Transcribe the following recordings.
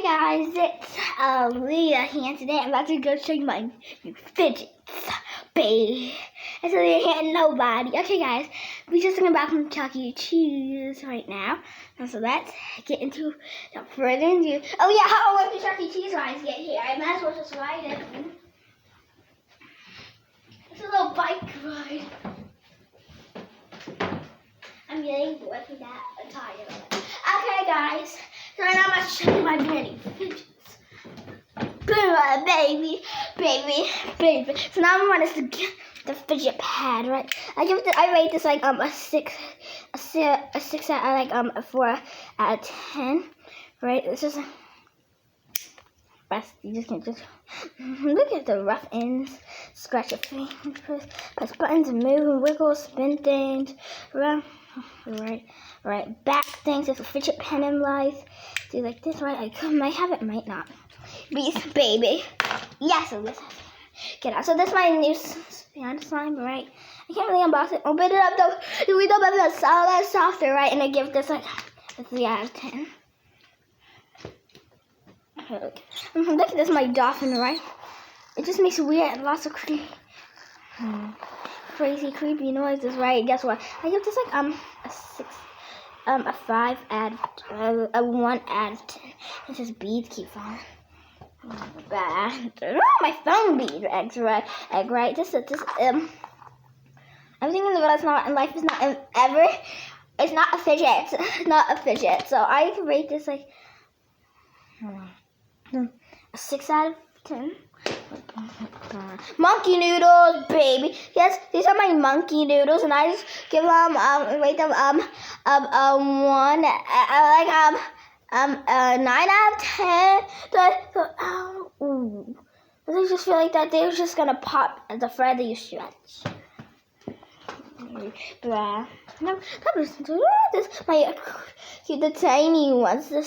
Hey guys, it's Aleah here, and today I'm about to go show you my new fidgets, babe. It's Aleah here and nobody. Okay guys, we just came back from Chuck E. Cheese right now. And so let's get into the further ado. Oh yeah, how long did Chuck E. Cheese rides get here? I might as well just ride it. It's a little bike ride. I'm getting bored with that. I'm tired of it. Okay guys. So right now I'm going to show you my granny fidgets. Baby. So now I'm going to get the fidget pad, right? I rate this like a 6 out of a 4 out of 10, right? It's just best. You just can't just look at the rough ends, scratch your fingers, press buttons, move and wiggle, spin things, right, back things. There's a fidget pen in life. Do like this, right? I might have it, might not. Beast, baby. Yes, so this. Get out. So this is my new slime, right? I can't really unbox it. Open it up though. We don't have a lot softer, right? And I give this like a 3 out of 10. Okay. Look at this, my dolphin, right? It just makes weird, lots of crazy, creepy noises, right? Guess what? I give this like a 6, a 5 out of a 1 out of 10. It's just beads keep falling. Bad. Oh, my phone bead eggs, right? Egg, right? Everything in the world is not in life is not ever. It's not a fidget. It's not a fidget. So I can rate this like a 6 out of 10. Monkey noodles, baby. Yes, these are my monkey noodles, and I just give them rate them 1 9 out of 10. I just feel like that they're just gonna pop at the further you stretch. No, this my the tiny ones. The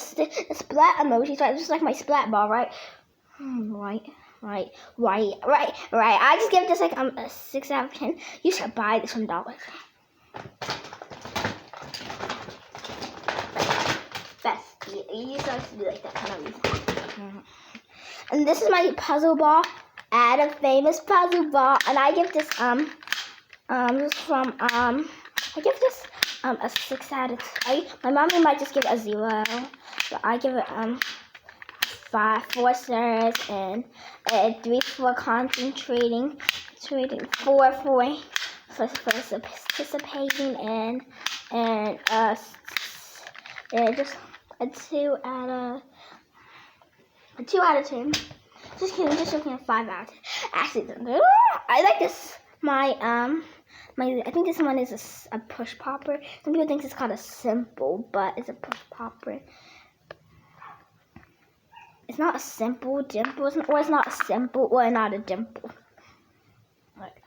splat emojis, right? Just like my splat ball, right? Right. I just give this like a 6 out of 10. You should buy this from Dollar Tree. Best. You supposed to do like that kind of reason. And this is my puzzle ball. Add a famous puzzle ball, and I give this I give this a 6 out of 10. My mommy might just give it a 0, but I give it 4 stars and 3 for concentrating, 4 for participating, and just a 2 out of 10. Just looking at 5 out of 10. Actually, I like this. I think this one is a push popper. Some people think it's called a simple, but it's a push popper. It's not a simple dimple, or it's not a simple, or not a dimple. Right.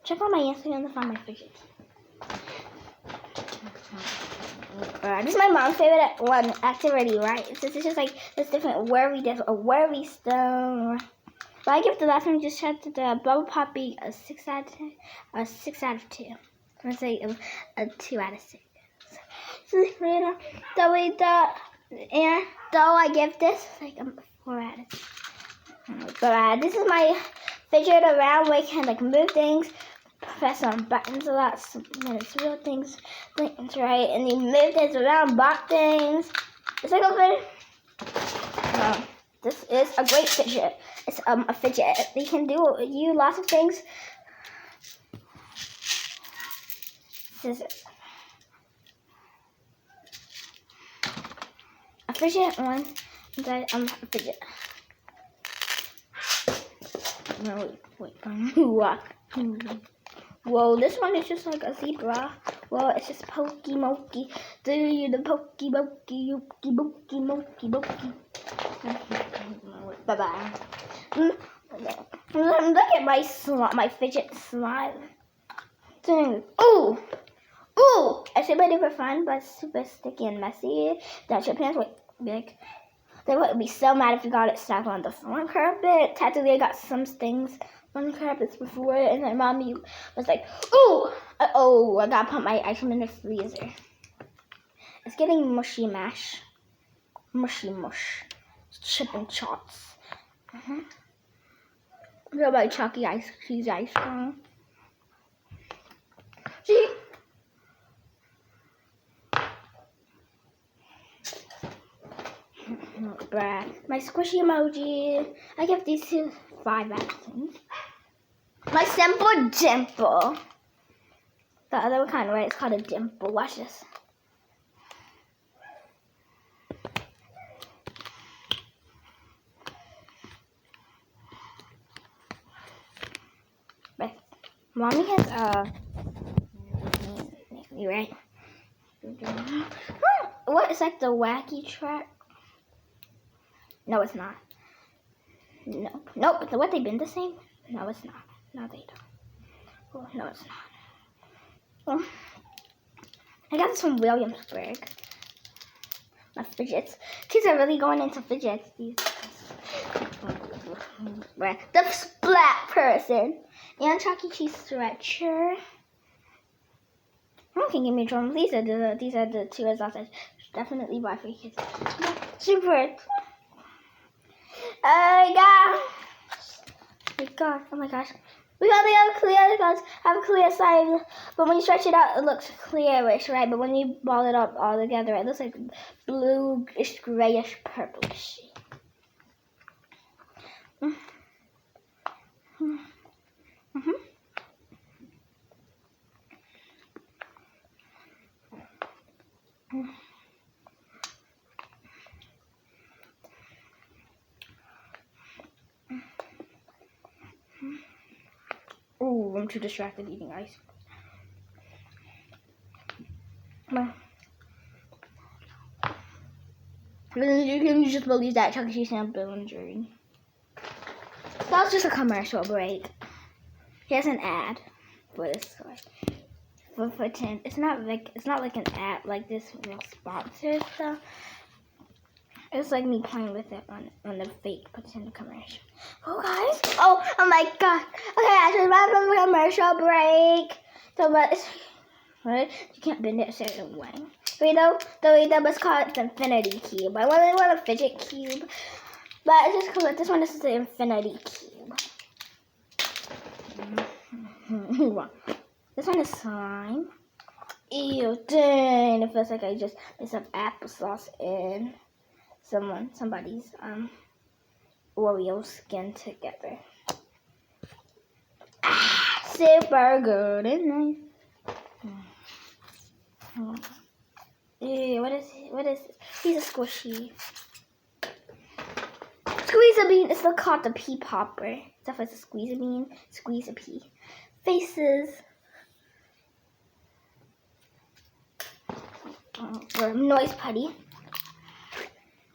Check out my Instagram to find my fidgets. This is my mom's favorite one activity, right? This is just like this different a worry stone. But I give the last one just tried to the bubble poppy a 6 out of 10, a 6 out of 2. I'm gonna say a 2 out of 6. So though I give this like a 4 out of 10. But this is my fidget around where you can like move things, press on buttons a lot, when it's real things, right? And you move things around, bot things. It's like a good. This is a great fidget. It's a fidget. You can do lots of things. This is a fidget one. A fidget. No, wait. Whoa, this one is just like a zebra. Well, it's just pokey mokey. Do you the pokey mokey, yokey mokey, mokey mokey. Bye-bye. Look at my fidget slime. Ooh! It's super fun, but super sticky and messy. That your parents they would be so mad if you got it stuck on the front carpet. Technically, I got some things on the carpets before, and my mommy was like, ooh! I gotta put my ice cream in the freezer. It's getting mushy mash. mushy mush, chip and chops. What about chalky cheese ice cream? See? Brad. My squishy emoji. I give these two 5 out of 10. My simple dimple. The other kind, right? It's called a dimple. Watch this. But mommy has you right? What? It's like the wacky track. No, it's not. No. Nope. What, they been the same? No, it's not. No, they don't. Oh, no, it's not. I got this from Williamsburg. My fidgets. Kids are really going into fidgets. The splat person. And Chuck E. Cheese stretcher. No one can give me drums. These are the two results I definitely buy for kids. Super. Oh my gosh. We got the clear because have a clear side, but when you stretch it out, it looks clearish, right? But when you ball it up all together, it looks like bluish, grayish, purplish. Ooh, I'm too distracted eating ice. You can just believe that Chuck E. Cheese and Bill and Jerry. That was just a commercial break. Here's an ad for this toy. For 10. It's not like an ad like this real sponsored stuff. It's like me playing with it on the fake pretend commercial. Oh guys! Oh my god! Okay, I just went from the commercial break. So but right? You can't bend it a certain way. The was called the infinity cube. I want a fidget cube. But I just call it this one. This is the infinity cube. This one is slime. Ew, dang! It feels like I just put some applesauce in somebody's Oreo skin together. Super good, isn't it? Ew, what is this? He's a squishy. Squeeze-a-bean. It's still called the pea popper. Stuff like a squeeze-a-bean. Squeeze-a-pea. Faces. Noise putty.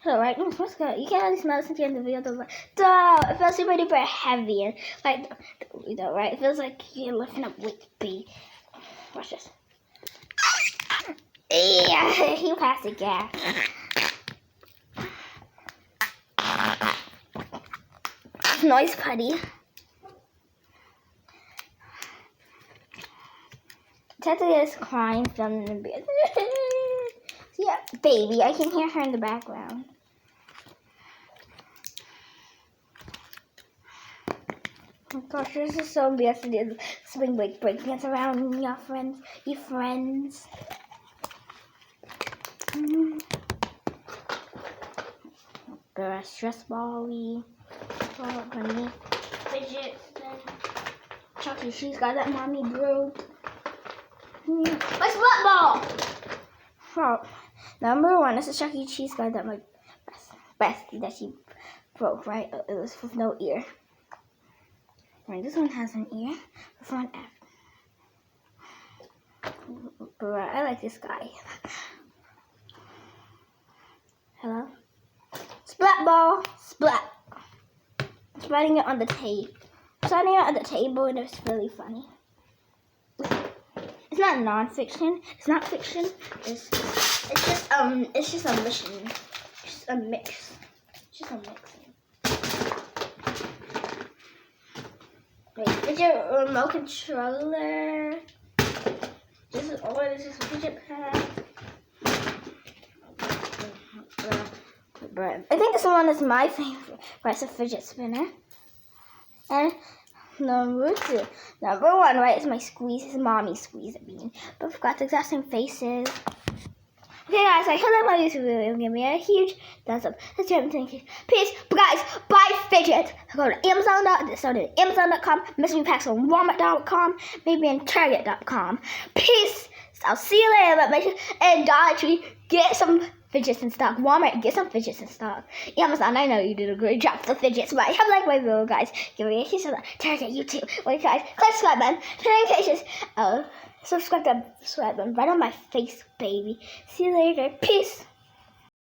So, right? It smells good. You can't really smell it since you're in the video. Duh! It feels super duper heavy. And, like, right? It feels like you're lifting up weight, baby. Watch this. Yeah, he passed the gas. Noise putty. Technically, it's crying from the bed. Yeah, baby, I can hear her in the background. Oh my gosh, this is so embarrassing. It's spring break dance around your friends. The stress ball-y. Oh, honey. Fidgets. Chuck E. Cheese got that mommy broke. My splat ball! Oh, number 1, this is Chuck E. Cheese guy that my bestie that she broke, right? It was with no ear. Right, this one has an ear. The front F. I like this guy. Hello? Splat ball! Splat! Splatting it on the table. Splatting it on the table, and it's really funny. It's not non-fiction. It's not fiction. It's just a mission. It's just a mix. It's just a mixing. Wait, fidget remote controller. This is a fidget pad. But I think this one is my favorite. It's a fidget spinner. And number 2. Number 1, right, is my mommy squeeze bean. But we've got the exact same faces. Okay, guys, I hope that my video. Give me a huge thumbs up. Let's do everything. Peace. But guys, buy fidgets. Go to Amazon.com. Mystery packs on Walmart.com. Maybe in Target.com. Peace. I'll see you later. But make sure and Dollar Tree, get some fidgets in stock. Walmart, get some fidgets in stock. Amazon, I know you did a great job for fidgets. But I hope you like my video, guys. Give me a huge thumbs up. Target, YouTube. Wait, guys, click subscribe button. Notifications. Subscribe button right on my face, baby. See you later. Peace.